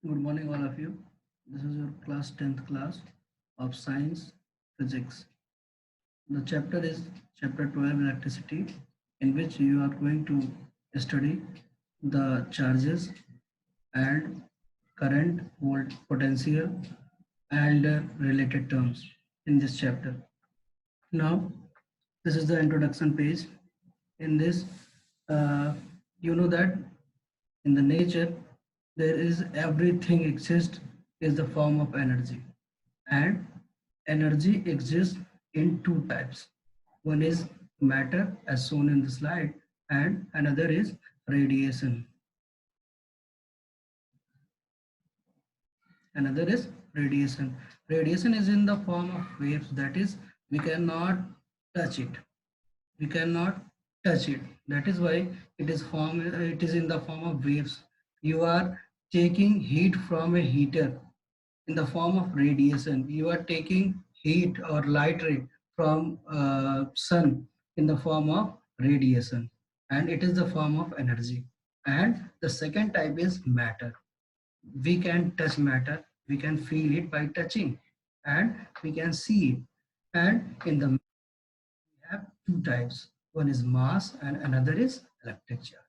Good morning, all of you. This is your class 10th class of science physics. The chapter is chapter 12 electricity, in which you are going to study the charges and current, volt, potential, and related terms in this chapter. Now, this is the introduction page. In this, uh, you know that in the nature there is everything exists is the form of energy, and energy exists in two types. One is matter as shown in the slide, and another is radiation. Another is radiation. Radiation is in the form of waves, that is we cannot touch it. We cannot touch it. That is why it is in the form of waves. You are taking heat from a heater in the form of radiation. You are taking heat or light ray from sun in the form of radiation, and it is the form of energy. And the second type is matter. We can touch matter, we can feel it by touching, and we can see it. And in the have two types. One is mass and another is electric charge.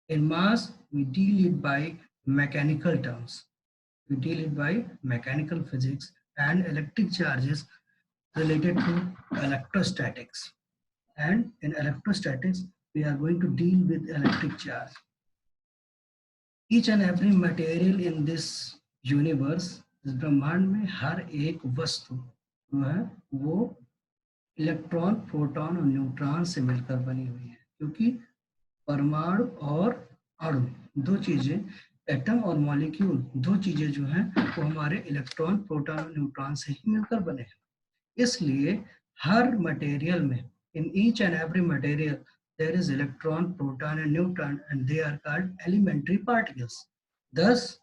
In mass, we deal it by mechanical terms. We deal it by mechanical physics, and electric charges related to electrostatics. And in electrostatics, we are going to deal with electric charge. Each and every material in this universe, इस ब्रह्मांड में हर एक वस्तु जो है वो electron, proton और neutron से मिलकर बनी हुई है, क्योंकि परमाणु और अणु दो चीजें, एटम और मॉलिक्यूल दो चीजें जो हैं वो हमारे इलेक्ट्रॉन, प्रोटॉन और न्यूट्रॉन से ही मिलकर बने हैं। इसलिए हर मटेरियल में, इन each and every material there is electron, proton and neutron, and they are called elementary particles. Thus,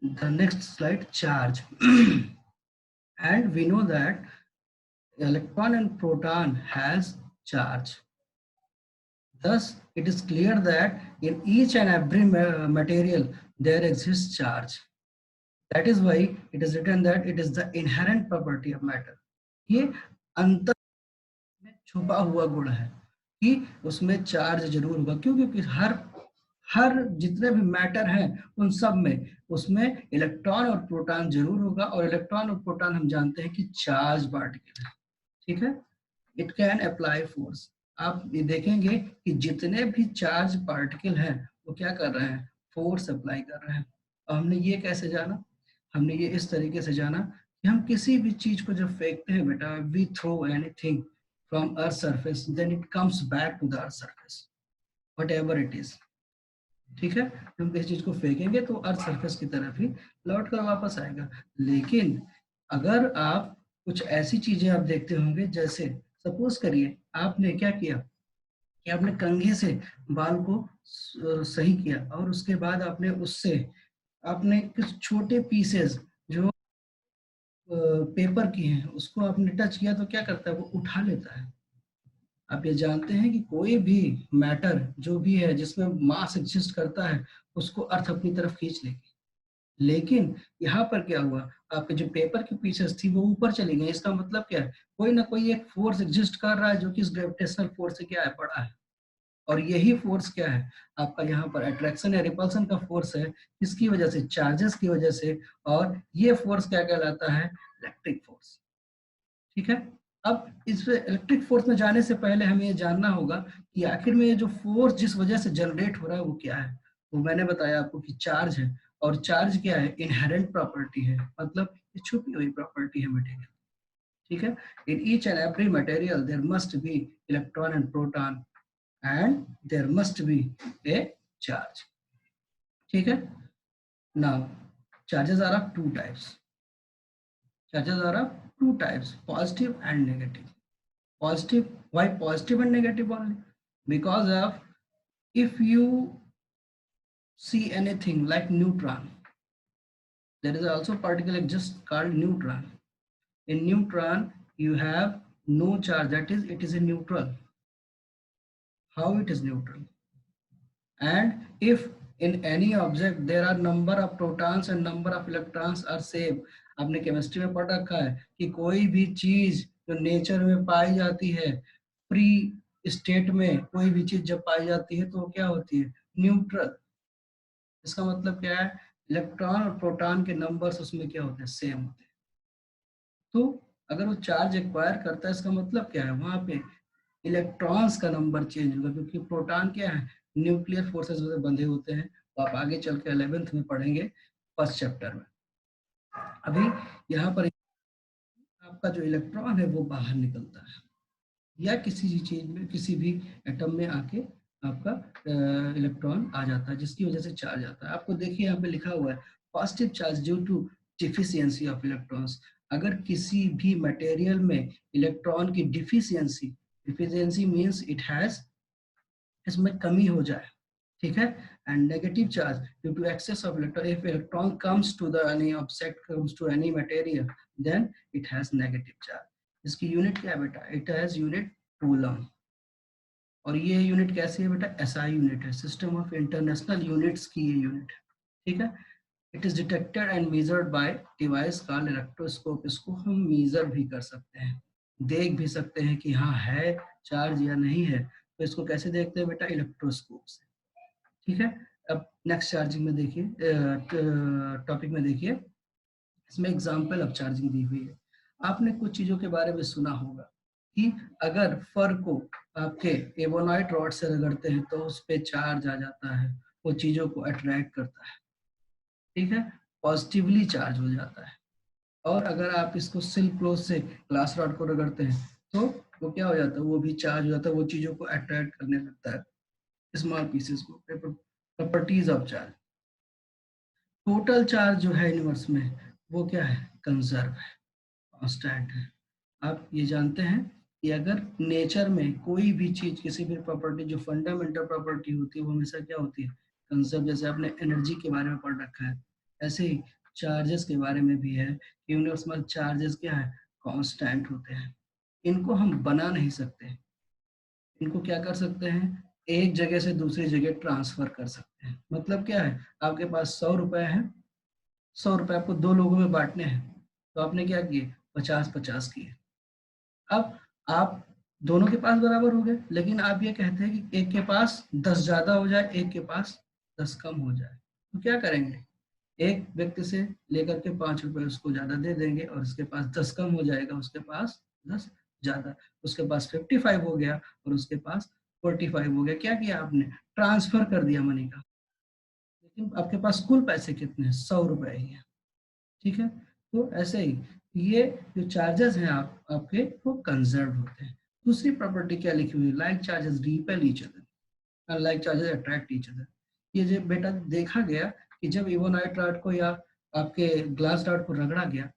the next slide, charge. And we know that electron and proton has charge. Thus, it is clear that in each and every material there exists charge. That is why it is written that it is the inherent property of matter. ये अंतर में छुपा हुआ गुण है कि उसमें charge जरूर होगा। क्यों? क्योंकि हर जितने भी मैटर हैं उन सब में उसमें इलेक्ट्रॉन और प्रोटॉन जरूर होगा, और इलेक्ट्रॉन और प्रोटॉन हम जानते हैं कि चार्ज पार्टिकल है। ठीक है, इट कैन अप्लाई फोर्स। आप ये देखेंगे कि जितने भी चार्ज पार्टिकल हैं वो क्या कर रहे हैं, फोर्स अप्लाई कर रहे हैं। और हमने ये कैसे जाना, हमने ये इस तरीके से जाना कि हम किसी भी चीज को जब फेंकते हैं बेटा, we throw anything from earth surface, then it comes back to the earth surface, whatever it is. ठीक है, हम किसी चीज को फेंकेंगे तो अर्थ सरफेस की तरफ ही लौट कर वापस आएगा। लेकिन अगर आप कुछ ऐसी चीजें आप देखते होंगे, जैसे सपोज करिए आपने क्या किया कि आपने कंघी से बाल को सही किया, और उसके बाद आपने उससे आपने कुछ छोटे पीसेस जो पेपर की हैं उसको आपने टच किया, तो क्या करता है, वो उठा लेता है। आप ये जानते हैं कि कोई भी मैटर जो भी है जिसमें मास एग्जिस्ट करता है उसको अर्थ अपनी तरफ खींच लेगी। लेकिन यहाँ पर क्या हुआ, आपके जो पेपर की पीसेस थी वो ऊपर चली गई। इसका मतलब क्या है, कोई ना कोई एक फोर्स एग्जिस्ट कर रहा है जो कि इस ग्रेविटेशनल फोर्स से क्या है, बड़ा है। और यही फोर्स क्या है, आपका यहाँ पर अट्रैक्शन या रिपल्सन का फोर्स है, इसकी वजह से, चार्जेस की वजह से। और ये फोर्स क्या कहलाता है, इलेक्ट्रिक फोर्स। ठीक है, अब इस इलेक्ट्रिक फोर्स में जाने से पहले हमें ये जानना होगा कि आखिर में ये जो फोर्स जिस वजह से जनरेट हो रहा है वो क्या है। तो मैंने बताया आपको कि चार्ज है, और चार्ज क्या है, इनहेरेंट प्रॉपर्टी है, मतलब ये छुपी हुई प्रॉपर्टी है मटेरियल। ठीक है, in each and every material there must be electron and proton, and there must be a charge. ठीक है, now charges are of two types. Charges are of two types, positive and negative. Positive, why positive and negative only? Because of, if you see anything like neutron, there is also particle just called neutron. In neutron you have no charge, that is it is a neutral. How it is neutral? And if in any object there are number of protons and number of electrons are same. आपने chemistry में पढ़ रखा है कि कोई भी चीज जो नेचर में पाई जाती है, फ्री स्टेट में कोई भी चीज जब पाई जाती है तो वो क्या होती है, न्यूट्रल। इसका मतलब क्या है, इलेक्ट्रॉन और प्रोटॉन के नंबर्स उसमें क्या होते हैं, सेम होते हैं। तो अगर वो चार्ज एक्वायर करता है, इसका मतलब क्या है, वहां पे इलेक्ट्रॉन्स का नंबर चेंज होगा, क्योंकि प्रोटॉन क्या है, न्यूक्लियर फोर्सेस से बंधे होते हैं। तो आप आगे चल के 11th में पढ़ेंगे, फर्स्ट चैप्टर में। अभी यहाँ पर आपका जो इलेक्ट्रॉन है वो बाहर निकलता है, या किसी भी चीज में, किसी भी एटम में आके आपका इलेक्ट्रॉन आ जाता है, जिसकी वजह से चार्ज आता है। आपको देखिए यहाँ पे लिखा हुआ है positive charge due to deficiency of electrons. अगर किसी भी मटेरियल में इलेक्ट्रॉन की deficiency, deficiency means it has, इसमें कमी हो जाए, ठीक है, and negative charge due to excess of electron, if electron comes to the any object, comes to any material, then it has negative charge. इसकी unit क्या है बेटा, इट हैज यूनिट कूलम। और ये यूनिट कैसी है बेटा, एसआई यूनिट है, सिस्टम ऑफ इंटरनेशनल यूनिट्स की ये यूनिट है, ठीक है। It is detected and measured by device called electroscope. इसको हम मेजर भी कर सकते हैं, देख भी सकते हैं कि हाँ है चार्ज या नहीं है। तो इसको कैसे देखते हैं बेटा, इलेक्ट्रोस्कोप से, ठीक है। अब नेक्स्ट चार्जिंग में देखिए, टॉपिक में देखिए, इसमें एग्जाम्पल ऑफ चार्जिंग दी हुई है। आपने कुछ चीजों के बारे में सुना होगा कि अगर फर को आपके एवोनाइट रॉड से रगड़ते हैं तो उस पे चार्ज आ जाता है, वो चीजों को अट्रैक्ट करता है, ठीक है, पॉजिटिवली चार्ज हो जाता है। और अगर आप इसको सिल्क क्लोथ से ग्लास रॉड को रगड़ते हैं तो वो क्या हो जाता है, वो भी चार्ज हो जाता है, वो चीजों को अट्रैक्ट करने लगता है, स्मॉल पीसेस को। Properties of charge, total charge जो है यूनिवर्स में वो क्या है, कंजर्व है, कांस्टेंट है। आप ये जानते हैं कि अगर नेचर में कोई भी चीज, किसी भी प्रॉपर्टी जो फंडामेंटल प्रॉपर्टी होती है वो हमेशा क्या होती है, कंजर्व। जैसे आपने एनर्जी के बारे में पढ़ रखा है, ऐसे ही चार्जेस के बारे में भी है कि यूनिवर्स में चार्जेस क्या है, कांस्टेंट होते हैं। इनको हम बना नहीं सकते, इनको क्या कर सकते हैं, एक जगह से दूसरी जगह ट्रांसफर कर सकते हैं। मतलब क्या है, आपके पास 100 रुपए है, 100 रुपए आपको दो लोगों में बांटने हैं, तो आपने क्या किए, 50-50 किए। अब आप दोनों के पास बराबर हो गए, लेकिन आप ये कहते हैं कि एक के पास 10 ज्यादा हो जाए, एक के पास 10 कम हो जाए, तो क्या करेंगे, एक व्यक्ति से लेकर के 5 रुपए उसको ज्यादा दे देंगे, और उसके पास 10 कम हो जाएगा, उसके पास 10 ज्यादा, उसके पास 55 हो गया और उसके पास 45 हो गया। क्या किया आपने, ट्रांसफर कर दिया मनी का, लेकिन आपके पास कुल पैसे कितने हैं, 100 रुपए ही है, ठीक है। तो ऐसे ही ये जो चार्जेस हैं आपके वो कंजर्व होते हैं। दूसरी प्रॉपर्टी क्या लिखी हुई है, like charges repel each other, like charges attract each other. ये जो बेटा देखा गया कि जब इवोनाइट रॉड को या आपके ग्लास रॉड को रगड़ा गया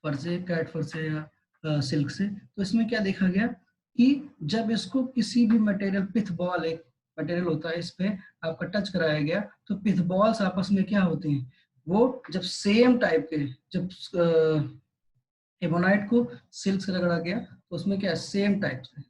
फर से, कैट फर से या सिल्क से, तो इसमें क्या देखा गया कि जब इसको किसी भी मटेरियल, पिथ बॉल एक मटेरियल होता है, इस पे आपका टच कराया गया, तो पिथ बॉल्स आपस में क्या होते हैं, वो जब सेम टाइप के, जब एबोनाइट को सिल्क से रगड़ा गया तो उसमें क्या सेम टाइप से,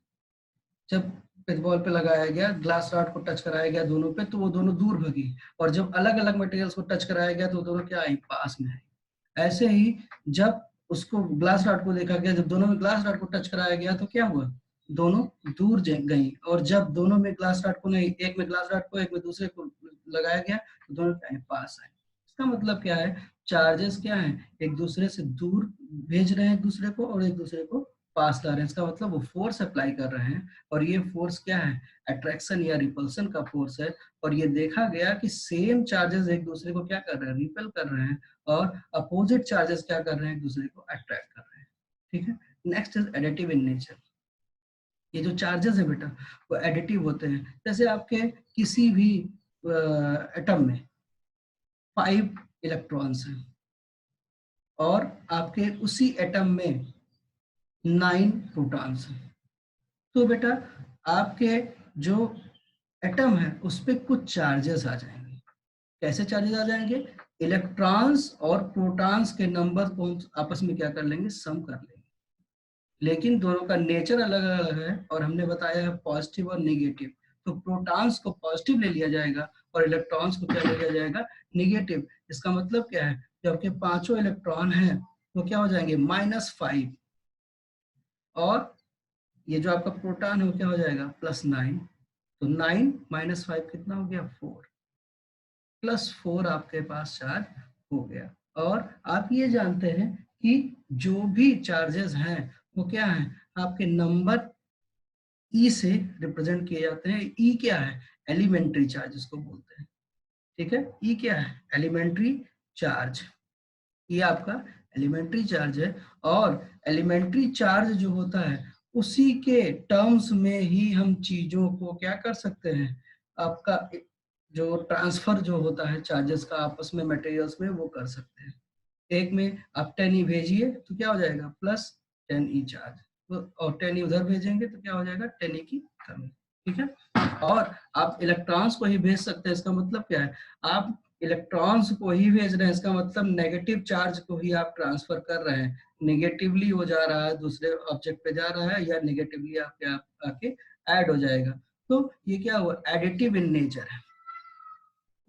जब पिथबॉल पे लगाया गया, ग्लास रॉड को टच कराया गया दोनों पे, तो वो दोनों दूर भगी, और जब अलग अलग मटेरियल्स को टच कराया गया तो दोनों क्या आई, पास में आई। ऐसे ही जब उसको ग्लास रॉड को देखा गया, जब दोनों में ग्लास रॉड को टच कराया गया तो क्या हुआ, दोनों दूर गई, और जब दोनों में ग्लास रॉड को नहीं, एक में ग्लास रॉड को एक में दूसरे को लगाया गया तो दोनों क्या है, पास आए। इसका मतलब क्या है, चार्जेस क्या है, एक दूसरे से दूर भेज रहे हैं एक दूसरे को, और एक दूसरे को पास ला रहे हैं। इसका मतलब वो फोर्स अप्लाई कर रहे हैं, और ये फोर्स क्या है, अट्रैक्शन या रिपल्सन का फोर्स है। और ये देखा गया कि सेम चार्जेस एक दूसरे को क्या कर रहे हैं, रिपेल कर रहे हैं, और अपोजिट चार्जेस क्या कर रहे हैं, एक दूसरे को अट्रैक्ट कर रहे हैं, ठीक है। Next is additive in nature. ये जो चार्जेस है बेटा वो एडिटिव होते हैं। जैसे आपके किसी भी एटम में 5 इलेक्ट्रॉन्स हैं, और आपके उसी एटम में 9 प्रोटॉन्स हैं, तो बेटा आपके जो एटम है उस पर कुछ चार्जेस आ जाएंगे। कैसे चार्जेस आ जाएंगे, इलेक्ट्रॉन्स और प्रोटॉन्स के नंबर को आपस में क्या कर लेंगे, सम कर लेंगे, लेकिन दोनों का नेचर अलग अलग है, और हमने बताया है पॉजिटिव और नेगेटिव। तो प्रोटॉन्स को पॉजिटिव ले लिया जाएगा और इलेक्ट्रॉन्स को क्या ले लिया जाएगा, नेगेटिव। इसका मतलब क्या है, जब आपके पांचों इलेक्ट्रॉन हैं तो क्या हो जाएंगे -5, और ये जो आपका प्रोटॉन है वो क्या हो जाएगा +9। तो 9 -5 कितना हो गया 4, +4 आपके पास चार्ज हो गया। और आप ये जानते हैं कि जो भी चार्जेस हैं वो क्या है, आपके नंबर ई से रिप्रेजेंट किए जाते हैं। ई क्या है, एलिमेंट्री चार्ज इसको बोलते हैं। ठीक है, ई क्या है, एलिमेंट्री चार्ज। ये आपका एलिमेंट्री चार्ज है। और एलिमेंट्री चार्ज जो होता है उसी के टर्म्स में ही हम चीजों को क्या कर सकते हैं, आपका जो ट्रांसफर जो होता है चार्जेस का आपस में मटेरियल्स में, वो कर सकते हैं। एक में आप 10 ई भेजिए तो क्या हो जाएगा +10 ई चार्ज, और 10 ई उधर भेजेंगे तो क्या हो जाएगा 10 ई की कमी। ठीक है, और आप इलेक्ट्रॉन्स को ही भेज सकते हैं। इसका मतलब क्या है, आप इलेक्ट्रॉन्स को ही भेज रहे हैं, इसका मतलब नेगेटिव चार्ज को ही आप ट्रांसफर कर रहे हैं। नेगेटिवली वो जा रहा है, दूसरे ऑब्जेक्ट पे जा रहा है, या नेगेटिवली आपके आके ऐड हो जाएगा। तो ये क्या हुआ, एडिटिव इन नेचर है।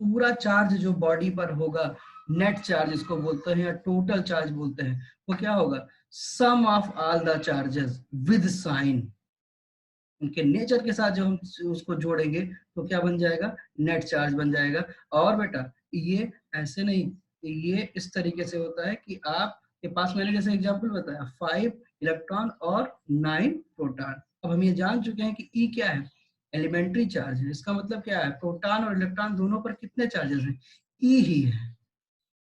पूरा चार्ज जो बॉडी पर होगा, नेट चार्ज इसको बोलते हैं या टोटल चार्ज बोलते हैं, वो क्या होगा, sum of all the charges with sign. उनके नेचर के साथ जो हम उसको जोड़ेंगे तो क्या बन जाएगा, नेट चार्ज बन जाएगा। और बेटा ये ऐसे नहीं, ये इस तरीके से होता है कि आपके पास, मैंने जैसे एग्जांपल बताया 5 इलेक्ट्रॉन और 9 प्रोटॉन। अब हम ये जान चुके हैं कि ई क्या है, एलिमेंट्री चार्ज है। इसका मतलब क्या है, प्रोटॉन और इलेक्ट्रॉन दोनों पर कितने चार्जेस हैं, ई ही है,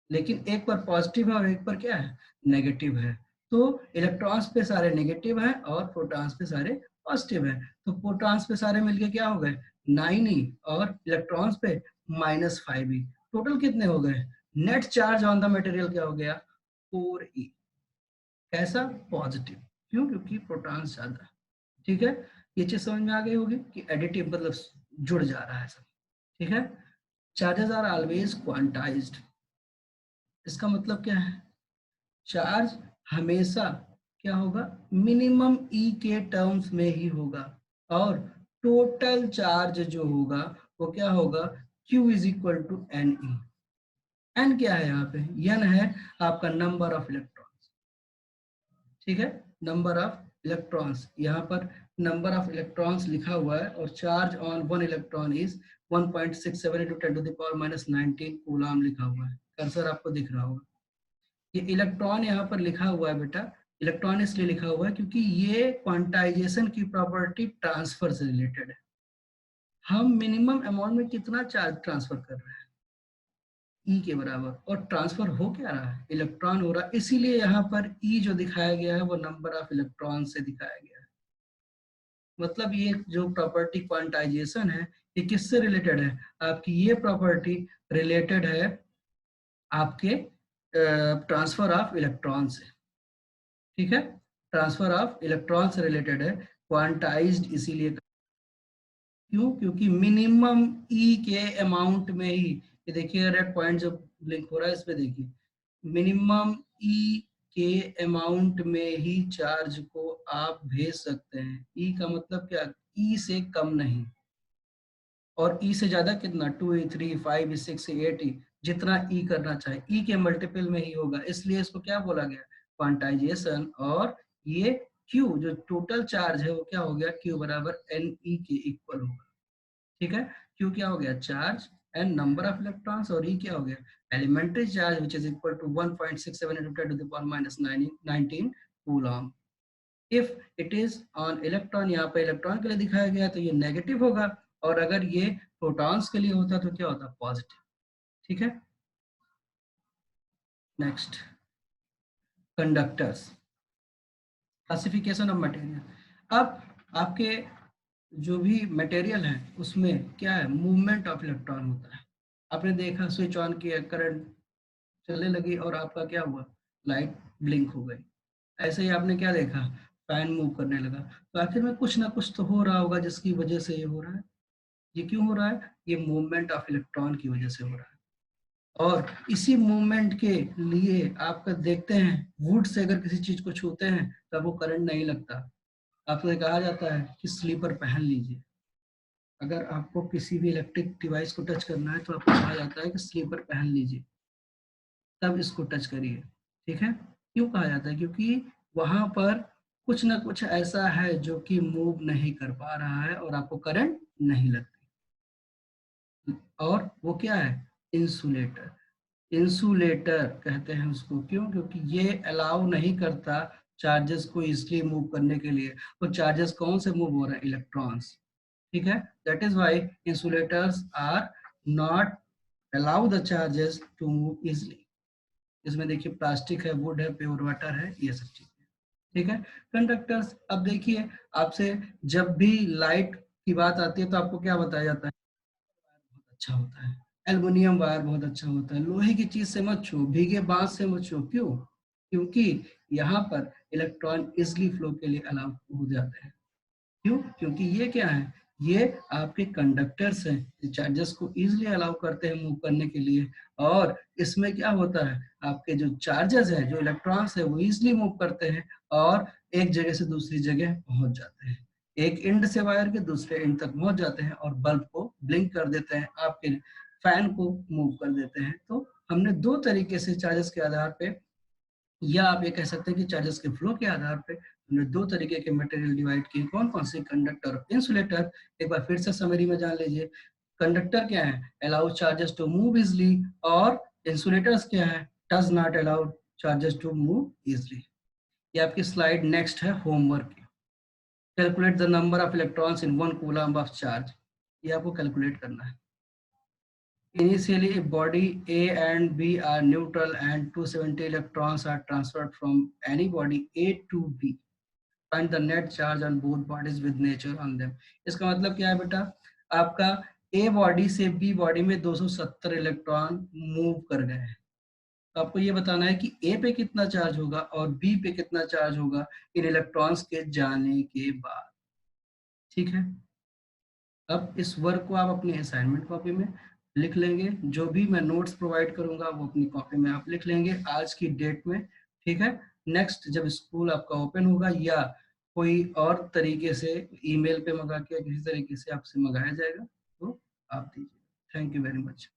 लेकिन एक पर पॉजिटिव है और एक पर क्या है, नेगेटिव है। तो इलेक्ट्रॉन्स पे सारे नेगेटिव हैं और प्रोटॉन्स पे सारे पॉजिटिव हैं। तो प्रोटॉन्स पे सारे मिलके क्या हो गए 9e, और इलेक्ट्रॉन्स पे -5e। टोटल कितने हो गए, net charge on the material क्या हो गया 4e। कैसा, पॉजिटिव। क्यों, क्योंकि प्रोटॉन्स ज्यादा। ठीक है, ये चीज समझ में आ गई होगी कि एडिटिव मतलब जुड़ जा रहा है सब। ठीक है, चार्जेस आर ऑलवेज क्वांटाइज्ड। इसका मतलब क्या है, चार्ज हमेशा क्या होगा, मिनिमम ई के टर्म्स में ही होगा। और टोटल चार्ज जो होगा वो क्या होगा, Q is equal to N E. N क्या है यहाँ पे, एन है आपका नंबर ऑफ इलेक्ट्रॉन्स। ठीक है, नंबर ऑफ इलेक्ट्रॉन्स, यहाँ पर नंबर ऑफ इलेक्ट्रॉन्स लिखा हुआ है, और charge on one electron is 1.67 into 10⁻⁻19 coulomb लिखा हुआ है। कर्सर आपको दिख रहा होगा। ये इलेक्ट्रॉन यहाँ पर लिखा हुआ है बेटा, इलेक्ट्रॉन इसलिए लिखा हुआ है क्योंकि ये क्वांटाइजेशन की प्रॉपर्टी ट्रांसफर से रिलेटेड है। हम मिनिमम अमाउंट में कितना चार्ज ट्रांसफर कर रहे हैं, ई के बराबर, और ट्रांसफर हो क्या रहा है, इलेक्ट्रॉन हो रहा है। इसीलिए यहाँ पर ई जो दिखाया गया है वो नंबर ऑफ इलेक्ट्रॉन से दिखाया गया है। मतलब ये जो प्रॉपर्टी क्वांटाइजेशन है ये किससे रिलेटेड है, आपकी ये प्रॉपर्टी रिलेटेड है आपके ट्रांसफर ऑफ इलेक्ट्रॉन से। ठीक है, ट्रांसफर ऑफ इलेक्ट्रॉन से रिलेटेड है, क्वांटाइज्ड इसीलिए। क्यों, क्योंकि मिनिमम ई के अमाउंट में ही, ये देखिए रेड पॉइंट जो ब्लिंक हो रहा है इस पे देखिए, मिनिमम ई के अमाउंट में ही चार्ज को आप भेज सकते हैं। ई का मतलब क्या, ई से कम नहीं, और ई से ज्यादा कितना 2e 3 5 6 8e, जितना ई करना चाहे ई के मल्टीपल में ही होगा। इसलिए इसको क्या बोला गया, क्वांटाइजेशन। और ये क्यू जो टोटल चार्ज है वो क्या हो गया, क्यू बराबर एन ई के इक्वल होगा। ठीक है, क्यू क्या हो गया, charge and number of electrons, और ई क्या हो गया, elementary charge which is equal to 1.67 into 10⁻⁻19 coulomb. If it is on electron, यहाँ पे इलेक्ट्रॉन के लिए दिखाया गया तो ये नेगेटिव होगा, और अगर ये प्रोटॉन्स के लिए होता तो क्या होता, पॉजिटिव। ठीक है, next, conductors, classification of material. अब आपके जो भी मटेरियल है उसमें क्या है, मूवमेंट ऑफ इलेक्ट्रॉन होता है। आपने देखा स्विच ऑन किया, करंट चलने लगी और आपका क्या हुआ, लाइट ब्लिंक हो गई। ऐसे ही आपने क्या देखा, फैन मूव करने लगा। तो आखिर में कुछ ना कुछ तो हो रहा होगा जिसकी वजह से ये हो रहा है। ये क्यों हो रहा है, ये मूवमेंट ऑफ इलेक्ट्रॉन की वजह से हो रहा है। और इसी मूवमेंट के लिए आपका देखते हैं, वुड से अगर किसी चीज को छूते हैं तब वो करंट नहीं लगता। आपसे कहा जाता है कि स्लीपर पहन लीजिए, अगर आपको किसी भी इलेक्ट्रिक डिवाइस को टच करना है तो आपको कहा जाता है कि स्लीपर पहन लीजिए, तब इसको टच करिए। ठीक है, क्यों कहा जाता है? क्योंकि वहां पर कुछ ना कुछ ऐसा है जो कि मूव नहीं कर पा रहा है और आपको करंट नहीं लगती। और वो क्या है? इंसुलेटर। इंसुलेटर कहते हैं उसको, क्यों? क्योंकि ये अलाउ नहीं करता चार्जेस को इजिली मूव करने के लिए। तो चार्जेस कौन से मूव हो रहे हैं? इलेक्ट्रॉन्स। ठीक है, that is why insulators are not allow the charges to move easily. इसमें देखिए प्लास्टिक है, वुड है, प्योर वाटर है, ये सब चीजें। ठीक है, कंडक्टर्स। अब देखिए आपसे जब भी लाइट की बात आती है तो आपको क्या बताया जाता है? बहुत अच्छा होता है, एल्युमिनियम वायर बहुत अच्छा होता है, लोहे की चीज से मत छू, भीगे बांस से मत छू। क्यों? क्योंकि यहाँ पर इलेक्ट्रॉन इजिली फ्लो के लिए अलाउ हो जाते हैं। क्यों? क्योंकि ये क्या है? ये आपके कंडक्टर्स हैं, चार्जेस को इजिली अलाउ करते हैं मूव करने के लिए। और इसमें क्या होता है? आपके जो चार्जेस हैं, जो इलेक्ट्रॉन्स है, वो इजिली मूव करते हैं और एक जगह से दूसरी जगह पहुंच जाते हैं। एक एंड से वायर के दूसरे एंड तक पहुंच जाते हैं और बल्ब को ब्लिंक कर देते हैं, आपके फैन को मूव कर देते हैं। तो हमने दो तरीके से चार्जेस के आधार पे, या आप ये कह सकते हैं कि चार्जेस के फ्लो के आधार पे हमने दो तरीके के मटेरियल डिवाइड किए। कौन कौन से? कंडक्टर और इंसुलेटर। एक बार फिर से समरी में जान लीजिए। कंडक्टर क्या है? Allow charges to move easily. और इंसुलेटर्स क्या है? Does not allow charges to move easily. ये आपकी स्लाइड नेक्स्ट है होमवर्क की। Calculate the number of electrons in one coulomb of charge. ये आपको कैलकुलेट करना है। Initially, if body A and B are neutral and 270 electrons are transferred from any body A to B, find the net charge on both bodies with nature on them. इसका मतलब क्या है बेटा? आपका A बॉडी से B body में 270 electron move कर गए हैं। तो आपको ये बताना है कि A पे कितना चार्ज होगा और B पे कितना चार्ज होगा इन इलेक्ट्रॉन्स के जाने के बाद। ठीक है, अब इस वर्क को आप अपनी असाइनमेंट कॉपी में लिख लेंगे। जो भी मैं नोट्स प्रोवाइड करूंगा वो अपनी कॉपी में आप लिख लेंगे आज की डेट में। ठीक है, नेक्स्ट जब स्कूल आपका ओपन होगा या कोई और तरीके से ईमेल पे मंगा के किसी तरीके से आपसे मंगाया जाएगा तो आप दीजिए। Thank you very much.